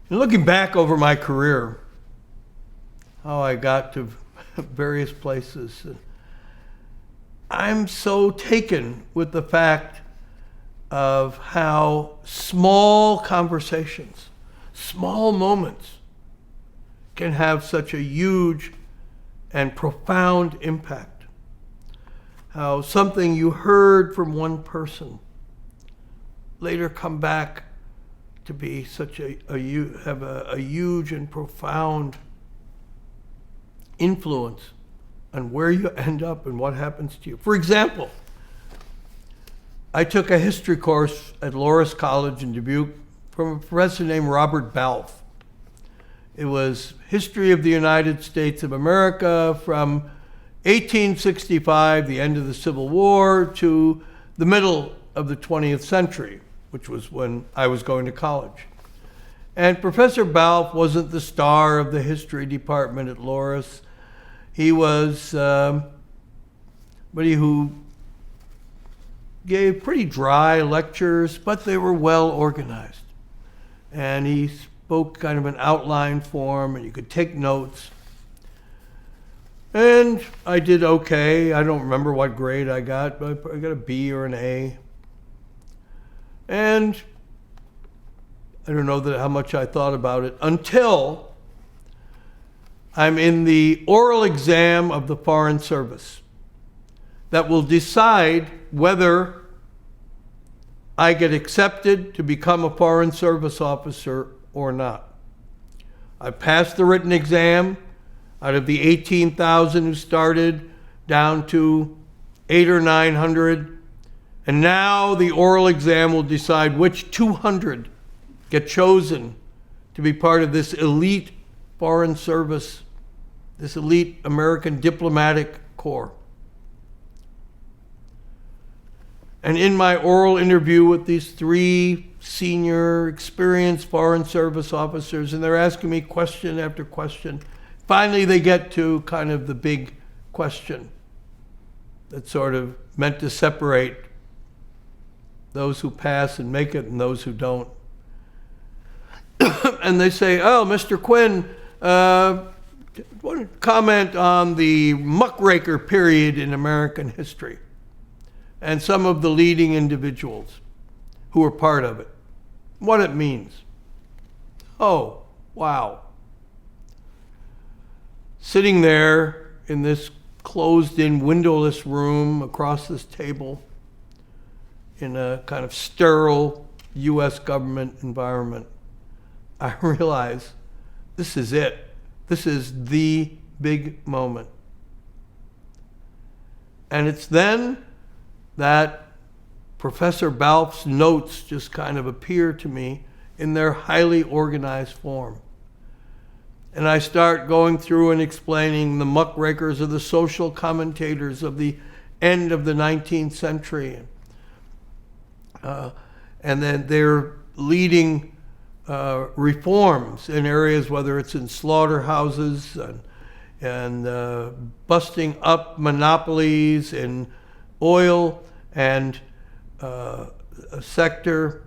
And looking back over my career, how I got to various places, I'm so taken with the fact of how small conversations, small moments can have such a huge and profound impact. How something you heard from one person later come back to be such have a huge and profound influence on where you end up and what happens to you. For example, I took a history course at Loras College in Dubuque from a professor named Robert Balfe. It was History of the United States of America from 1865, the end of the Civil War, to the middle of the 20th century, which was when I was going to college. And Professor Balfe wasn't the star of the history department at Loras. He was somebody who gave pretty dry lectures, but they were well organized. And he spoke kind of an outline form, and you could take notes. And I did okay. I don't remember what grade I got, but I got a B or an A. And I don't know how much I thought about it until I'm in the oral exam of the Foreign Service that will decide whether I get accepted to become a Foreign Service officer or not. I passed the written exam. Out of the 18,000 who started, down to 800 or 900. And now the oral exam will decide which 200 get chosen to be part of this elite Foreign Service, this elite American diplomatic corps. And in my oral interview with these three senior, experienced Foreign Service officers, and they're asking me question after question, finally they get to kind of the big question that sort of meant to separate those who pass and make it and those who don't. And they say, oh, Mr. Quinn, want to comment on the muckraker period in American history and some of the leading individuals who were part of it, what it means. Oh, wow. Sitting there in this closed-in, windowless room across this table in a kind of sterile U.S. government environment, I realize this is it. This is the big moment. And it's then that Professor Balfe's notes just kind of appear to me in their highly organized form. And I start going through and explaining the muckrakers are the social commentators of the end of the 19th century. And then they're leading reforms in areas, whether it's in slaughterhouses and busting up monopolies in oil and a sector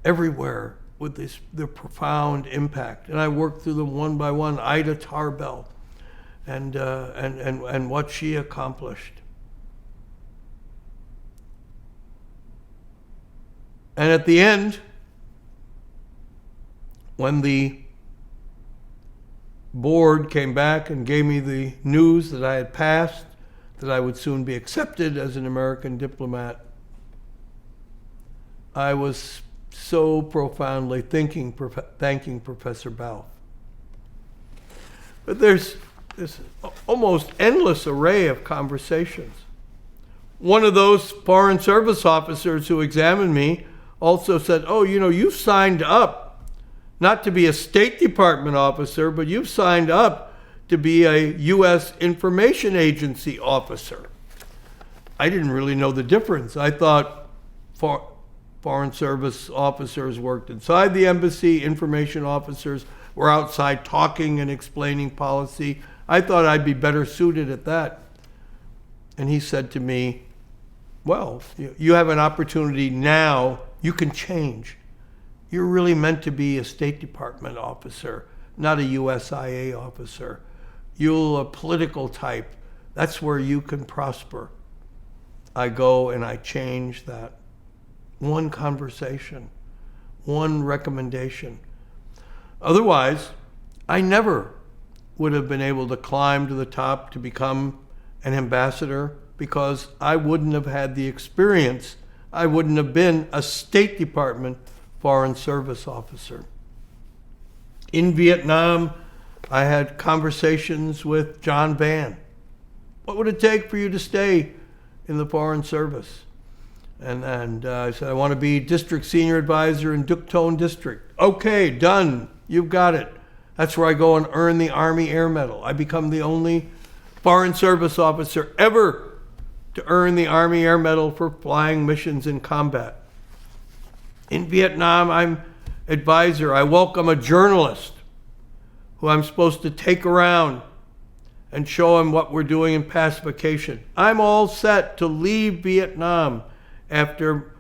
everywhere with their profound impact. And I worked through them one by one, Ida Tarbell and what she accomplished. And at the end, when the board came back and gave me the news that I had passed, that I would soon be accepted as an American diplomat, I was so profoundly thanking Professor Balfe. But there's this almost endless array of conversations. One of those Foreign Service officers who examined me also said, oh, you've signed up not to be a State Department officer, but you've signed up to be a U.S. Information Agency officer. I didn't really know the difference. I thought Foreign Service officers worked inside the embassy, information officers were outside talking and explaining policy. I thought I'd be better suited at that. And he said to me, well, you have an opportunity now. You can change. You're really meant to be a State Department officer, not a USIA officer. You're a political type. That's where you can prosper. I go and I change that. One conversation, one recommendation. Otherwise, I never would have been able to climb to the top to become an ambassador, because I wouldn't have had the experience. I wouldn't have been a State Department Foreign Service officer. In Vietnam, I had conversations with John Van. What would it take for you to stay in the Foreign Service? And I said, I want to be district senior advisor in Duc Ton district. Okay, done. You've got it. That's where I go and earn the Army Air Medal. I become the only Foreign Service officer ever to earn the Army Air Medal for flying missions in combat. In Vietnam, I'm advisor. I welcome a journalist who I'm supposed to take around and show him what we're doing in pacification. I'm all set to leave Vietnam after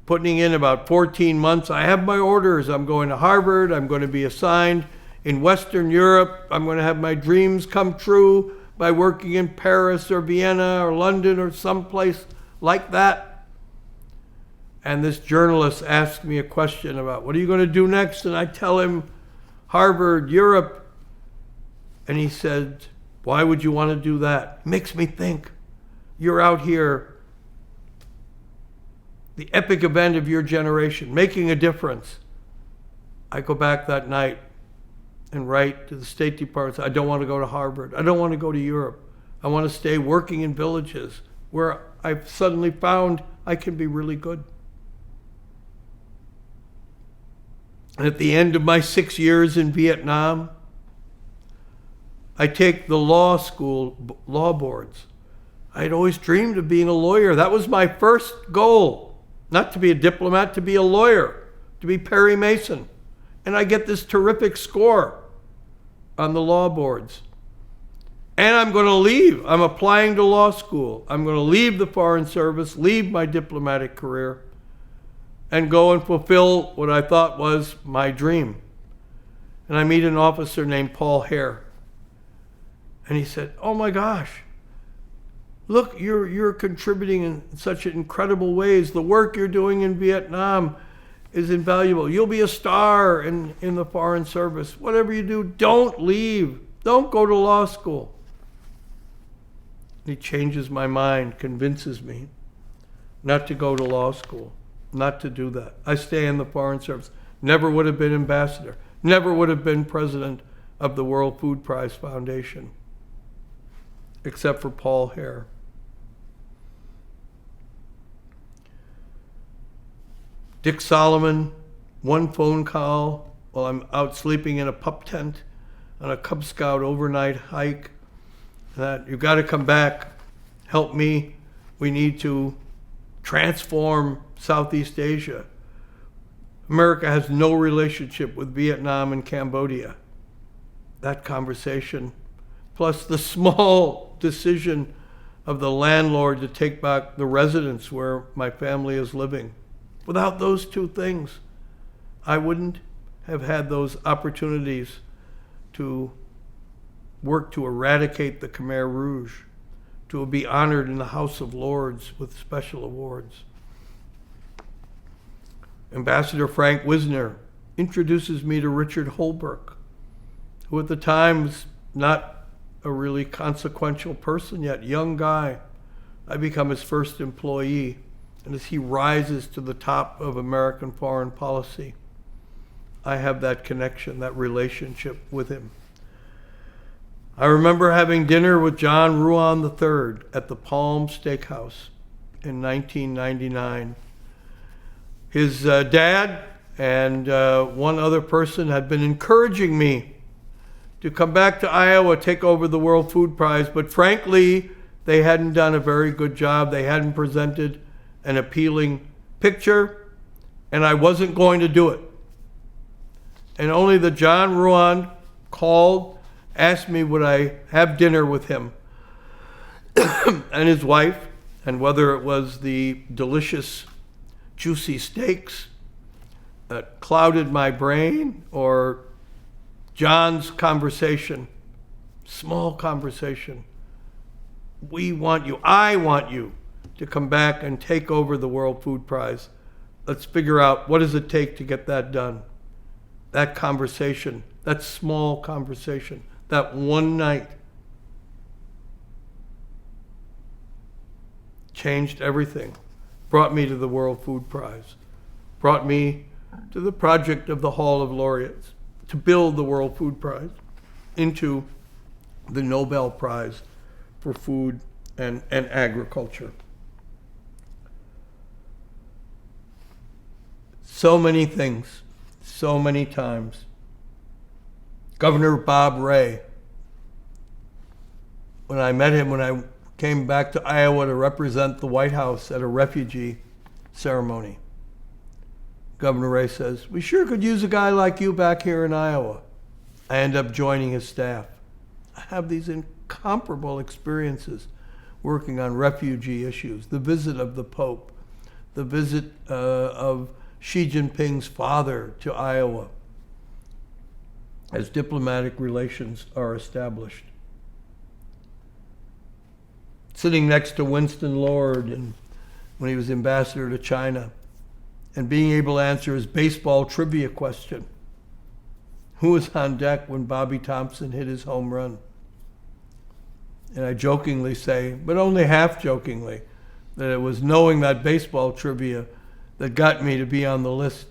putting in about 14 months. I have my orders. I'm going to Harvard. I'm going to be assigned in Western Europe. I'm going to have my dreams come true by working in Paris or Vienna or London or someplace like that. And this journalist asked me a question about, what are you going to do next? And I tell him, Harvard, Europe. And he said, why would you want to do that? It makes me think. You're out here, the epic event of your generation, making a difference. I go back that night and write to the State Department, I don't want to go to Harvard. I don't want to go to Europe. I want to stay working in villages where I've suddenly found I can be really good. And at the end of my 6 years in Vietnam, I take the law school, law boards. I had always dreamed of being a lawyer. That was my first goal. Not to be a diplomat, to be a lawyer, to be Perry Mason. And I get this terrific score on the law boards. And I'm going to leave. I'm applying to law school. I'm going to leave the Foreign Service, leave my diplomatic career, and go and fulfill what I thought was my dream. And I meet an officer named Paul Hare. And he said, oh my gosh, look, you're contributing in such incredible ways. The work you're doing in Vietnam is invaluable. You'll be a star in the Foreign Service. Whatever you do, don't leave. Don't go to law school. He changes my mind, convinces me not to go to law school, not to do that. I stay in the Foreign Service. Never would have been ambassador. Never would have been president of the World Food Prize Foundation, except for Paul Hare. Dick Solomon, one phone call while I'm out sleeping in a pup tent on a Cub Scout overnight hike, that you've got to come back, help me. We need to transform Southeast Asia. America has no relationship with Vietnam and Cambodia. That conversation, plus the small decision of the landlord to take back the residence where my family is living. Without those two things, I wouldn't have had those opportunities to work to eradicate the Khmer Rouge, to be honored in the House of Lords with special awards. Ambassador Frank Wisner introduces me to Richard Holbrooke, who at the time was not a really consequential person yet, young guy. I become his first employee. And as he rises to the top of American foreign policy, I have that connection, that relationship with him. I remember having dinner with John Ruan III at the Palm Steakhouse in 1999. His dad and one other person had been encouraging me to come back to Iowa, take over the World Food Prize, but frankly, they hadn't done a very good job. They hadn't presented an appealing picture, and I wasn't going to do it. And only the John Ruan called, asked me would I have dinner with him and his wife, and whether it was the delicious, juicy steaks that clouded my brain, or John's conversation, small conversation. We want you, I want you to come back and take over the World Food Prize. Let's figure out, what does it take to get that done? That conversation, that small conversation, that one night changed everything. Brought me to the World Food Prize. Brought me to the project of the Hall of Laureates to build the World Food Prize into the Nobel Prize for Food and Agriculture. So many things, so many times. Governor Bob Ray, when I met him, when I came back to Iowa to represent the White House at a refugee ceremony, Governor Ray says, "We sure could use a guy like you back here in Iowa." I end up joining his staff. I have these incomparable experiences working on refugee issues, the visit of the Pope, the visit of Xi Jinping's father to Iowa as diplomatic relations are established. Sitting next to Winston Lord when he was ambassador to China, and being able to answer his baseball trivia question. Who was on deck when Bobby Thompson hit his home run? And I jokingly say, but only half jokingly, that it was knowing that baseball trivia that got me to be on the list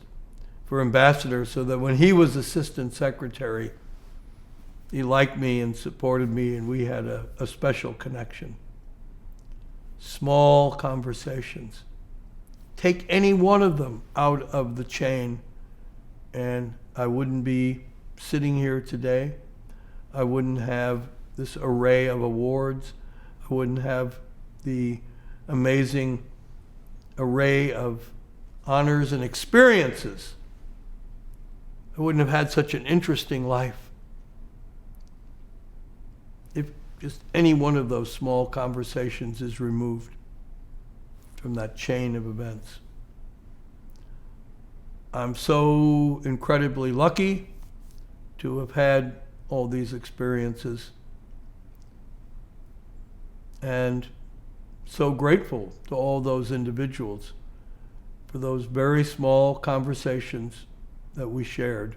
for ambassador, so that when he was assistant secretary, he liked me and supported me, and we had a special connection. Small conversations. Take any one of them out of the chain, and I wouldn't be sitting here today. I wouldn't have this array of awards. I wouldn't have the amazing array of honors and experiences. I wouldn't have had such an interesting life if just any one of those small conversations is removed from that chain of events. I'm so incredibly lucky to have had all these experiences, and so grateful to all those individuals for those very small conversations that we shared,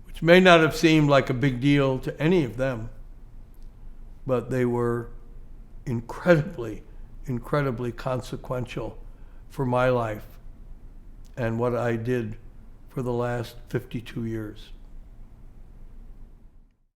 which may not have seemed like a big deal to any of them, but they were incredibly consequential for my life and what I did for the last 52 years.